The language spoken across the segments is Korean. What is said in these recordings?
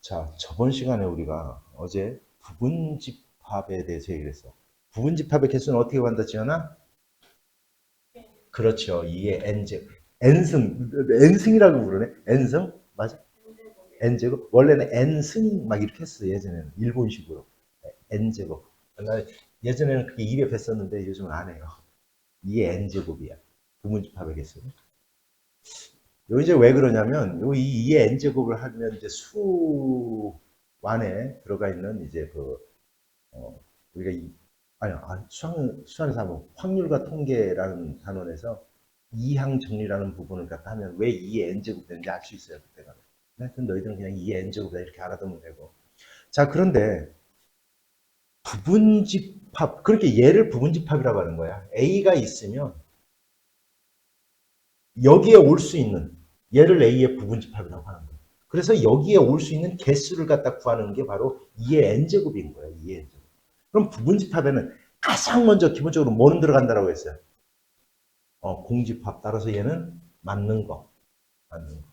자, 저번 시간에 우리가 어제 부분집합에 대해서 얘기를 했어. 부분집합의 개수는 어떻게 구한다, 지연아? 그렇죠. 2의 n제곱. n승이라고 부르네. n승? 맞아? n제곱? 원래는 n승 막 이렇게 했어, 예전에는. 일본식으로. n제곱. 나 예전에는 그게 입에 뱄었는데 요즘은 안 해요. 2의 n제곱이야. 부분집합의 개수는. 요 이제 왜 그러냐면, 이 2의 n제곱을 하면 이제 수 안에 들어가 있는 이제 어, 우리가 수학에서 하면 확률과 통계라는 단원에서 이항 정리라는 부분을 갖다 하면 왜 2의 n제곱 되는지 알 수 있어요, 그때가. 네? 그럼 너희들은 그냥 2의 n제곱이다 이렇게 알아두면 되고. 자, 그런데 부분집합, 그렇게 얘를 부분집합이라고 하는 거야. A가 있으면 여기에 올 수 있는 얘를 A의 부분집합이라고 하는 거야. 그래서 여기에 올 수 있는 개수를 갖다 구하는 게 바로 2의 n제곱인 거예요. 2의 n제곱. 그럼 부분집합에는 가장 먼저 기본적으로 뭐는 들어간다고 했어요? 공집합. 따라서 얘는 맞는 거. 맞는 거.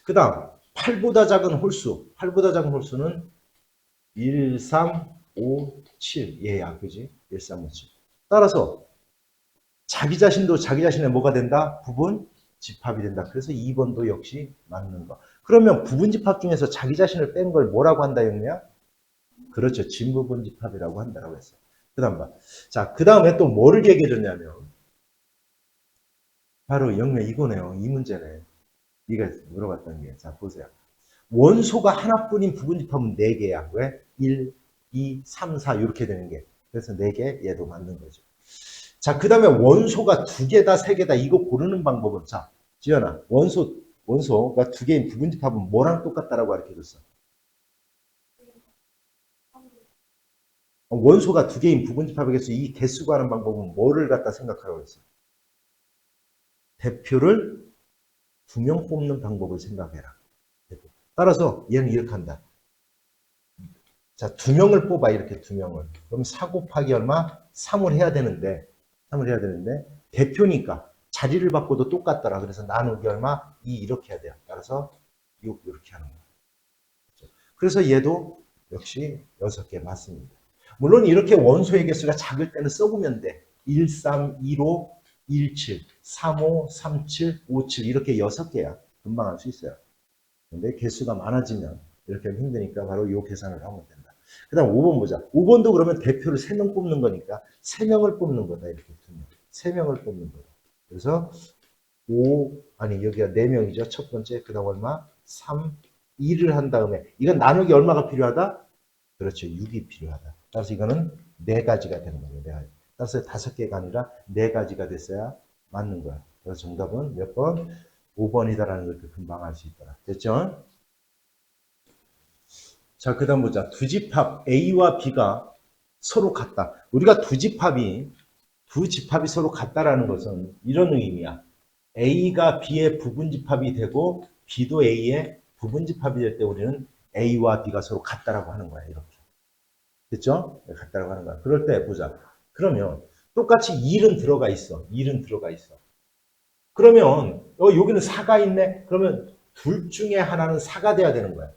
그 다음 8보다 작은 홀수. 8보다 작은 홀수는 1, 3, 5, 7. 얘야. 그지? 1, 3, 5, 7. 따라서 자기 자신도 자기 자신의 뭐가 된다? 부분 집합이 된다. 그래서 2번도 역시 맞는 거. 그러면 부분 집합 중에서 자기 자신을 뺀 걸 뭐라고 한다, 영미야? 그렇죠. 진부분 집합이라고 한다고 했어요. 그 다음 봐. 자, 그 다음에 또 뭐를 얘기해 줬냐면, 바로 영미 이거네요. 이 문제네. 네가 물어봤던 게. 자, 보세요. 원소가 하나뿐인 부분 집합은 4개야. 왜? 1, 2, 3, 4 이렇게 되는 게. 그래서 4개 얘도 맞는 거죠. 자, 그 다음에 원소가 2개다, 3개다 이거 고르는 방법은 자, 지연아, 원소가 2개인 부분집합은 뭐랑 똑같다라고 가르쳐줬어? 원소가 2개인 부분집합이겠어. 이 개수 구하는 방법은 뭐를 갖다 생각하라고 했어? 대표를 2명 뽑는 방법을 생각해라. 따라서 얘는 이렇게 한다. 자, 2명을 뽑아, 이렇게 2명을. 그럼 4 곱하기 얼마? 3을 해야 되는데, 3을 해야 되는데, 대표니까 자리를 바꿔도 똑같더라. 그래서 나누기 얼마? 2 이렇게 해야 돼요. 따라서 6 이렇게 하는 거예요. 그래서 얘도 역시 6개 맞습니다. 물론 이렇게 원소의 개수가 작을 때는 써보면 돼. 1, 3, 1, 5, 1, 7, 3, 5, 3, 7, 5, 7 이렇게 6개야. 금방 할 수 있어요. 근데 개수가 많아지면 이렇게 하면 힘드니까 바로 이 계산을 하면 된다. 그 다음 5번 보자. 5번도 그러면 대표를 3명 뽑는 거니까 3명을 뽑는 거다. 이렇게 2명. 3명을 뽑는 거다. 그래서 5, 아니 여기가 4명이죠. 첫 번째. 그 다음 얼마? 3, 2를 한 다음에 이건 나누기 얼마가 필요하다? 그렇죠. 6이 필요하다. 따라서 이거는 4가지가 되는 거예요. 4가지. 따라서 5개가 아니라 4가지가 됐어야 맞는 거야. 그래서 정답은 몇 번? 5번이다라는 걸 금방 알 수 있더라. 됐죠? 자, 그 다음 보자. 두 집합 A와 B가 서로 같다. 우리가 두 집합이 서로 같다라는 것은 이런 의미야. A가 B의 부분집합이 되고 B도 A의 부분집합이 될 때 우리는 A와 B가 서로 같다라고 하는 거야. 이렇게. 됐죠? 같다라고 하는 거야. 그럴 때 보자. 그러면 똑같이 1은 들어가 있어. 1은 들어가 있어. 그러면 여기는 4가 있네. 그러면 둘 중에 하나는 4가 돼야 되는 거야.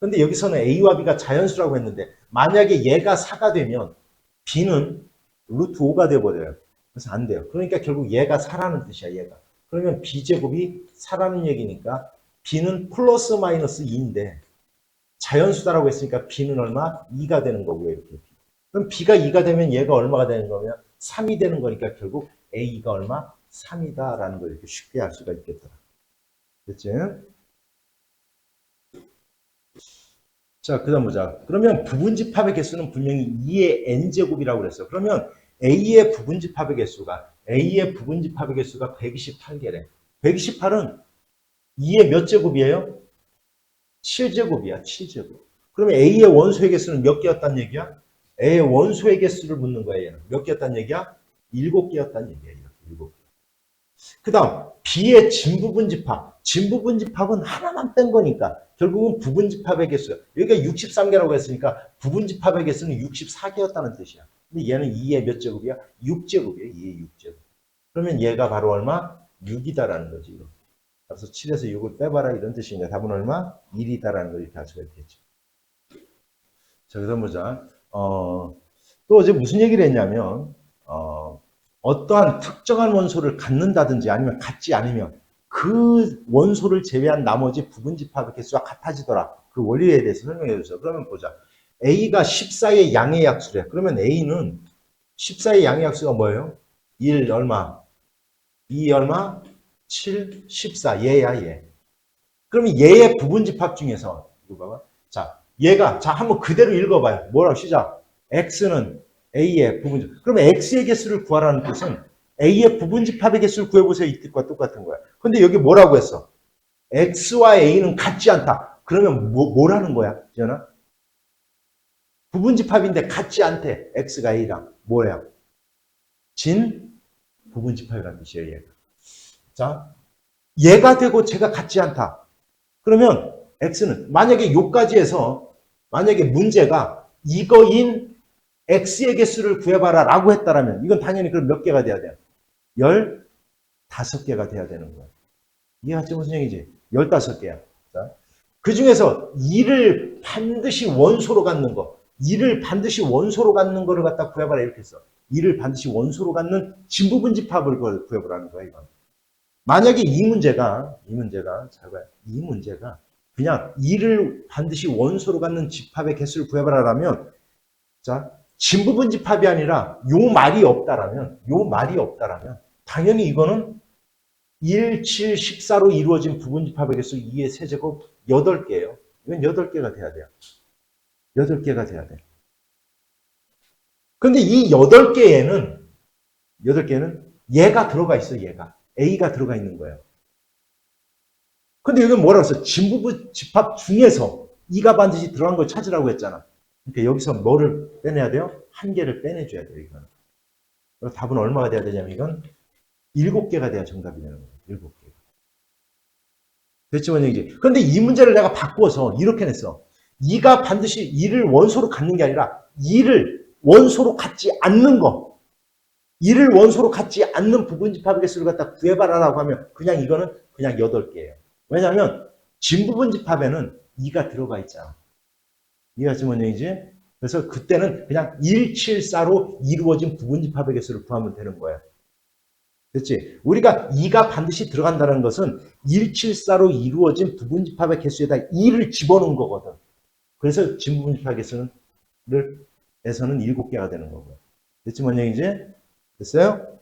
근데 여기서는 A와 B가 자연수라고 했는데 만약에 얘가 4가 되면 B는 루트 5가 돼버려요. 그래서 안 돼요. 그러니까 결국 얘가 4라는 뜻이야. 얘가. 그러면 B제곱이 4라는 얘기니까 B는 플러스 마이너스 2인데 자연수다라고 했으니까 B는 얼마? 2가 되는 거고요. 이렇게. 그럼 B가 2가 되면 얘가 얼마가 되는 거면 3이 되는 거니까 결국 A가 얼마? 3이다라는 걸 이렇게 쉽게 알 수가 있겠더라. 됐지? 자, 그 다음 보자. 그러면 부분집합의 개수는 분명히 2의 n제곱이라고 그랬어. 그러면 A의 부분집합의 개수가 128개래. 128은 2의 몇 제곱이에요? 7제곱이야, 7제곱. 그러면 A의 원소의 개수는 몇 개였단 얘기야? A의 원소의 개수를 묻는 거야, 얘는. 몇 개였단 얘기야? 7개였단 얘기야, 이렇게. 7개. 그 다음 B의 진부분집합. 진부분집합은 하나만 뺀 거니까 결국은 부분집합의 개수. 여기가 63개라고 했으니까 부분집합의 개수는 64개였다는 뜻이야. 근데 얘는 2의 몇 제곱이야? 6제곱이야. 2의 6제곱. 그러면 얘가 바로 얼마? 6이다라는 거지. 그래서 7에서 6을 빼봐라 이런 뜻이니까 답은 얼마? 1이다라는 걸 이렇게 할 수가 있겠죠. 자, 그래서 보자. 또 어제 무슨 얘기를 했냐면 어떠한 특정한 원소를 갖는다든지 아니면 갖지 않으면 그 원소를 제외한 나머지 부분집합의 개수가 같아지더라. 그 원리에 대해서 설명해 주세요. 그러면 보자. A가 14의 양의 약수래. 그러면 A는 14의 양의 약수가 뭐예요? 1 얼마? 2 얼마? 7, 14. 얘야, 얘. 그러면 얘의 부분집합 중에서 이거 봐봐. 자, 얘가 자 한번 그대로 읽어봐요. 뭐라고 시작? X는 A의 부분집. 그러면 X의 개수를 구하라는 뜻은 A의 부분집합의 개수를 구해보세요. 이 뜻과 똑같은 거야. 근데 여기 뭐라고 했어? X와 A는 같지 않다. 그러면 뭐라는 거야? 지연아? 부분집합인데 같지 않대. X가 A랑. 뭐야? 진 부분집합이라는 뜻이에요. 얘가. 자, 얘가 되고 쟤가 같지 않다. 그러면 X는 만약에 요까지에서 만약에 문제가 이거인 X의 개수를 구해봐라 라고 했다라면 이건 당연히 그럼 몇 개가 돼야 돼요? 15개가 돼야 되는 거예요. 이해하지 무슨 얘기지? 15개야. 자, 그 중에서 2를 반드시 원소로 갖는 거 2를 반드시 원소로 갖는 거를 갖다 구해봐라 이렇게 했어. 2를 반드시 원소로 갖는 진부분집합을 구해보라는 거야 이건. 만약에 이 문제가 잘 봐요. 이 문제가 그냥 2를 반드시 원소로 갖는 집합의 개수를 구해봐라라면 자, 진부분 집합이 아니라 요 말이 없다라면 당연히 이거는 1, 7, 14로 이루어진 부분 집합의 개수 2의 세제곱 8개예요. 이건 8개가 돼야 돼요. 8개가 돼야 돼. 근데 이 8개에는 얘가 들어가 있어, 얘가. A가 들어가 있는 거예요. 근데 여기 뭐라고 했어? 진부분 집합 중에서 2가 반드시 들어간 걸 찾으라고 했잖아. 그러니까 여기서 뭐를 빼내야 돼요? 한 개를 빼내줘야 돼요, 이거는. 그래서 답은 얼마가 돼야 되냐면 이건 7개가 돼야 정답이 되는 거예요. 7개. 됐지, 뭔 얘기지? 그런데 이 문제를 내가 바꾸어서 이렇게 냈어. 2가 반드시 2를 원소로 갖는 게 아니라 2를 원소로 갖지 않는 거. 2를 원소로 갖지 않는 부분집합의 개수를 갖다 구해봐라라고 하면 그냥 이거는 그냥 8개예요. 왜냐하면 진부분집합에는 2가 들어가 있잖아. 이해하지 뭔 얘기지? 그래서 그때는 그냥 174로 이루어진 부분집합의 개수를 구하면 되는 거야. 됐지? 우리가 2가 반드시 들어간다는 것은 174로 이루어진 부분집합의 개수에다 2를 집어넣은 거거든. 그래서 진부분집합 개수는 에서는 7개가 되는 거고요. 됐지 뭔 얘기지? 됐어요?